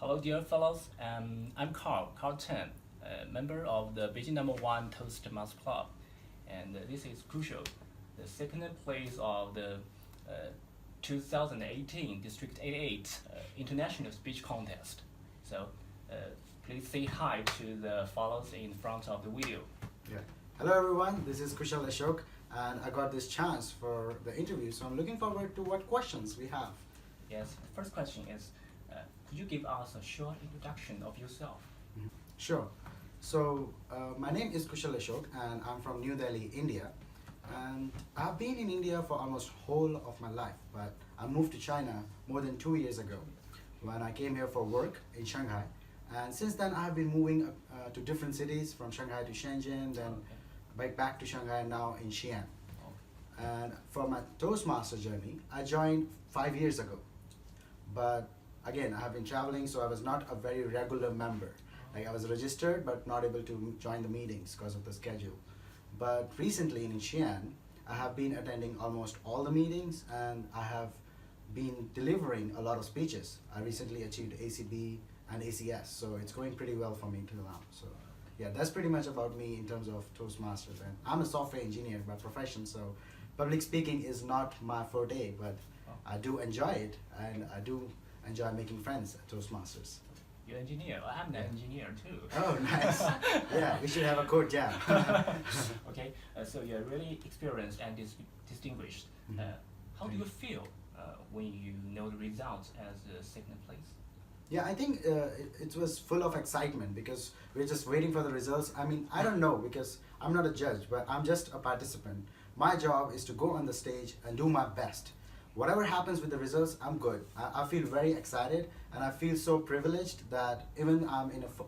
Hello, dear fellows. I'm Carl Chen, a member of the Beijing #1 Toastmasters Club, and this is Kushal, the second place of the 2018 District 88 International Speech Contest. So, please say hi to the fellows in front of the video. Yeah. Hello everyone, this is Kushal Ashok, and I got this chance for the interview, so I'm looking forward to what questions we have. Yes, the first question is, could you give us a short introduction of yourself? Sure. So, my name is Kushal Ashok, and I'm from New Delhi, India. And I've been in India for almost whole of my life, but I moved to China more than 2 years ago when I came here for work in Shanghai. And since then, I've been moving to different cities, from Shanghai to Shenzhen, then back to Shanghai, now in Xi'an. And for my Toastmaster journey, I joined 5 years ago. But again, I have been traveling, so I was not a very regular member. Like, I was registered, but not able to join the meetings because of the schedule. But recently in Xi'an, I have been attending almost all the meetings, and I have been delivering a lot of speeches. I recently achieved ACB and ACS, so it's going pretty well for me till now. So yeah, that's pretty much about me in terms of Toastmasters. And I'm a software engineer by profession, so public speaking is not my forte, but I do enjoy it, and I do enjoy making friends at Toastmasters. You're an engineer. I'm an engineer too. Oh, nice. Yeah, we should have a code jam. Okay, so you're really experienced and distinguished. How do you feel when you know the results as second place? Yeah, I think it was full of excitement because we're just waiting for the results. I mean, I don't know because I'm not a judge, but I'm just a participant. My job is to go on the stage and do my best. Whatever happens with the results, I'm good. I feel very excited, and I feel so privileged that even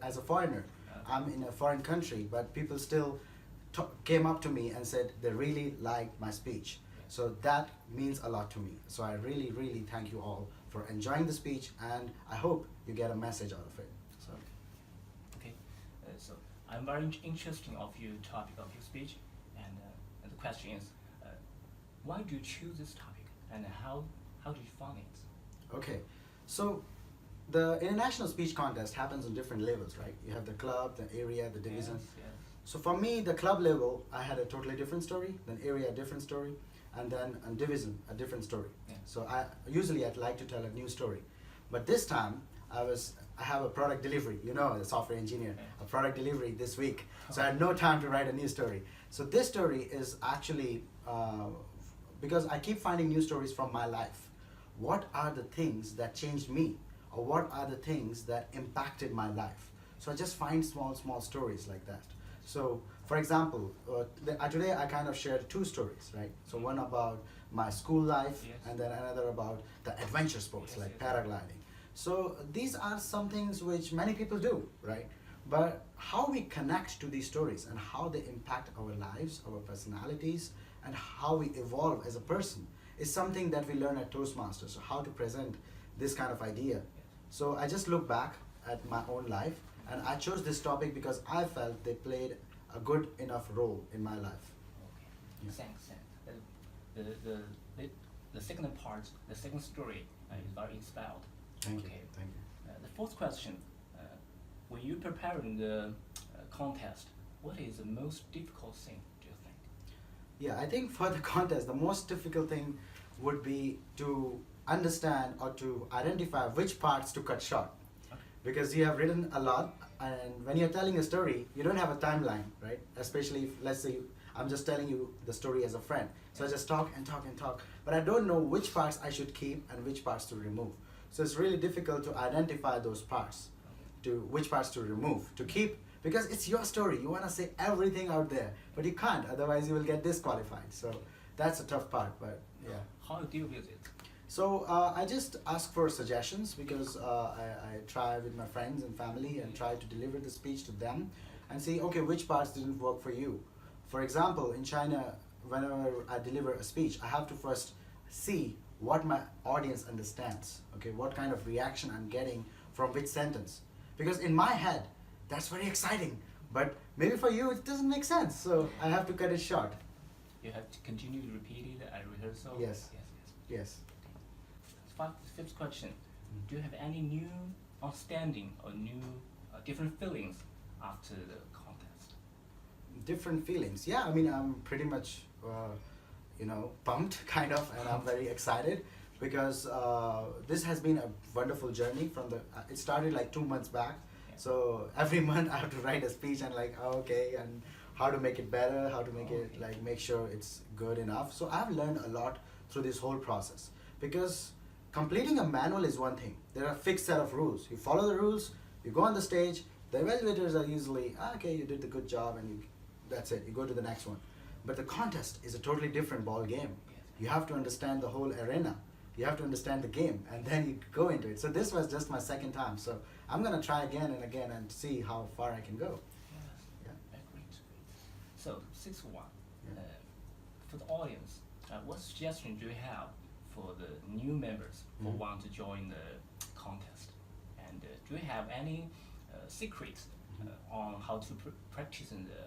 as a foreigner, I'm in a foreign country, but people still came up to me and said they really liked my speech. So that means a lot to me. So I really, really thank you all for enjoying the speech, and I hope you get a message out of it. So. Okay, so I'm very interested of your topic of your speech, and the question is, why do you choose this topic? And how did you find it? Okay, so the international speech contest happens on different levels, right? You have the club, the area, the division. Yes. So for me, the club level, I had a totally different story, then area, a different story, and then on division, a different story. Yeah. So I'd like to tell a new story. But this time, I have a product delivery, the software engineer, a product delivery this week. So I had no time to write a new story. So this story is actually, because I keep finding new stories from my life. What are the things that changed me? Or what are the things that impacted my life? So I just find small stories like that. So for example, today I kind of shared 2 stories, right? So one about my school life, and then another about the adventure sports like paragliding. So these are some things which many people do, right? But how we connect to these stories and how they impact our lives, our personalities, and how we evolve as a person is something that we learn at Toastmasters, so how to present this kind of idea. So I just look back at my own life, and I chose this topic because I felt they played a good enough role in my life. Okay, thanks. The second part, the second story is very inspired. Thank you. The fourth question, when you're preparing the contest, what is the most difficult thing, do you think? Yeah, I think for the contest, the most difficult thing would be to understand or to identify which parts to cut short. Okay. Because you have written a lot, and when you're telling a story, you don't have a timeline, right? Especially if, let's say, I'm just telling you the story as a friend. So I just talk and talk, but I don't know which parts I should keep and which parts to remove. So it's really difficult to identify those parts, which parts to remove, to keep, because it's your story. You want to say everything out there, but you can't, otherwise you will get disqualified. So that's a tough part, but yeah. How do you deal with it? So I just ask for suggestions because I try with my friends and family and try to deliver the speech to them and see, okay, which parts didn't work for you. For example, in China, whenever I deliver a speech, I have to first see what my audience understands, okay, what kind of reaction I'm getting from which sentence. Because in my head, that's very exciting, but maybe for you it doesn't make sense, so I have to cut it short. You have to continue to repeat it at rehearsal? Yes. Fifth question, do you have any new outstanding or new different feelings after the contest? Different feelings. Yeah, I mean, I'm pretty much, pumped, kind of, and I'm very excited because this has been a wonderful journey from the. It started like 2 months back, Yeah. so every month I have to write a speech and like, okay, and how to make it better, how to make it Okay. like make sure it's good enough. So I've learned a lot through this whole process because completing a manual is one thing. There are a fixed set of rules. You follow the rules, you go on the stage. The evaluators are usually, okay, you did the good job, and that's it. You go to the next one. But the contest is a totally different ball game. Yes. You have to understand the whole arena. You have to understand the game, and then you go into it. So this was just my second time. So I'm gonna try again and again and see how far I can go. Yes. Yeah. Great. So, sixth one, Yeah. for the audience, what suggestion do you have for the new members who Mhm. want to join the contest? And do you have any secrets on how to practice in the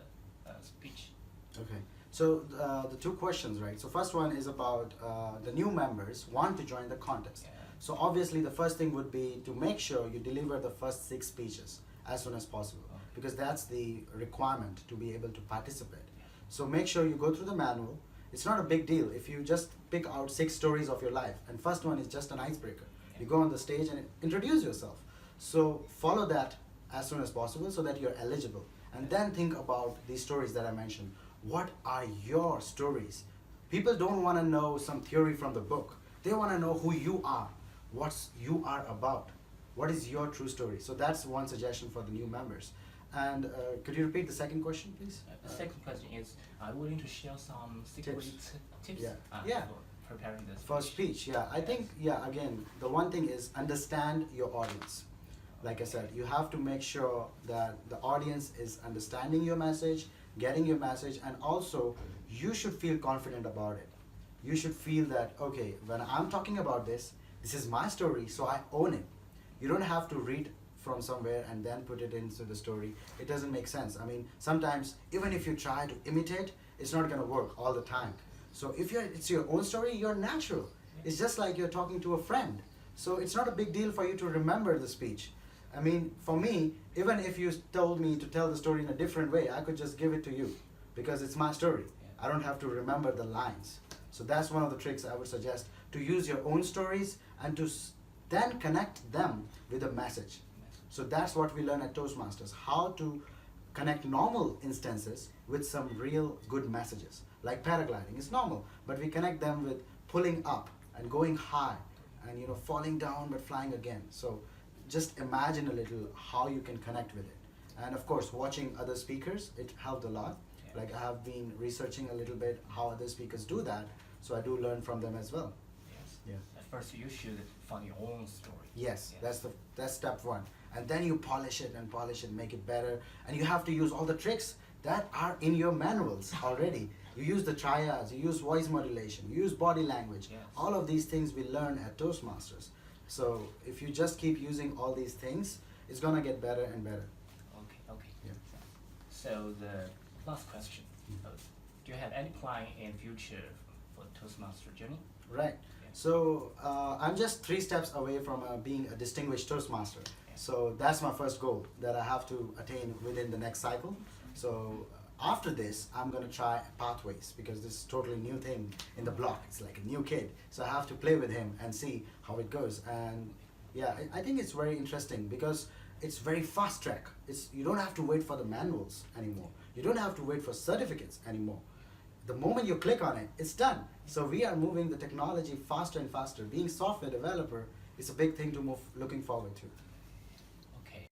speech? Okay. So the two questions, right? So first one is about the new members want to join the contest. Yeah. So obviously the first thing would be to make sure you deliver the first 6 speeches as soon as possible, Okay. because that's the requirement to be able to participate. Yeah. So make sure you go through the manual. It's not a big deal if you just pick out 6 stories of your life, and first one is just an icebreaker. Yeah. You go on the stage and introduce yourself. So follow that as soon as possible so that you're eligible, and then think about these stories that I mentioned. What are your stories? People don't want to know some theory from the book. They want to know who you are, what you are about, what is your true story. So that's one suggestion for the new members. And could you repeat the second question, please? The second question is, are you willing to share some secret tips Yeah. Yeah. for preparing this For speech, yeah. I think, again, the one thing is understand your audience. Like I said, you have to make sure that the audience is understanding your message, getting your message, and also you should feel confident about it. You should feel that, okay, when I'm talking about this, this is my story, so I own it. You don't have to read from somewhere and then put it into the story. It doesn't make sense. I mean, sometimes even if you try to imitate, it's not going to work all the time. So if it's your own story, you're natural. It's just like you're talking to a friend. So it's not a big deal for you to remember the speech. I mean, for me, even if you told me to tell the story in a different way, I could just give it to you because it's my story. Yeah. I don't have to remember the lines. So that's one of the tricks I would suggest, to use your own stories and to then connect them with a message. So that's what we learn at Toastmasters, how to connect normal instances with some real good messages. Like paragliding, it's normal, but we connect them with pulling up and going high and falling down but flying again. So just imagine a little how you can connect with it. And of course, watching other speakers, it helped a lot. Yeah. Like I have been researching a little bit how other speakers do that, so I do learn from them as well. Yes. Yeah. At first, you should find your own story. Yes, that's step one. And then you polish it and make it better. And you have to use all the tricks that are in your manuals already. You use the triads, you use voice modulation, you use body language. Yes. All of these things we learn at Toastmasters. So if you just keep using all these things, it's gonna get better and better. Okay. Yeah. So the last question, Mhm. do you have any plan in future for Toastmaster journey? Right. Yeah. So I'm just 3 steps away from being a distinguished Toastmaster. Yeah. So that's my first goal that I have to attain within the next cycle. So after this, I'm gonna try pathways because this is totally new thing in the block. It's like a new kid. So I have to play with him and see how it goes. And yeah, I think it's very interesting because it's very fast track. You don't have to wait for the manuals anymore. You don't have to wait for certificates anymore. The moment you click on it, it's done. So we are moving the technology faster and faster. Being software developer is a big thing to looking forward to.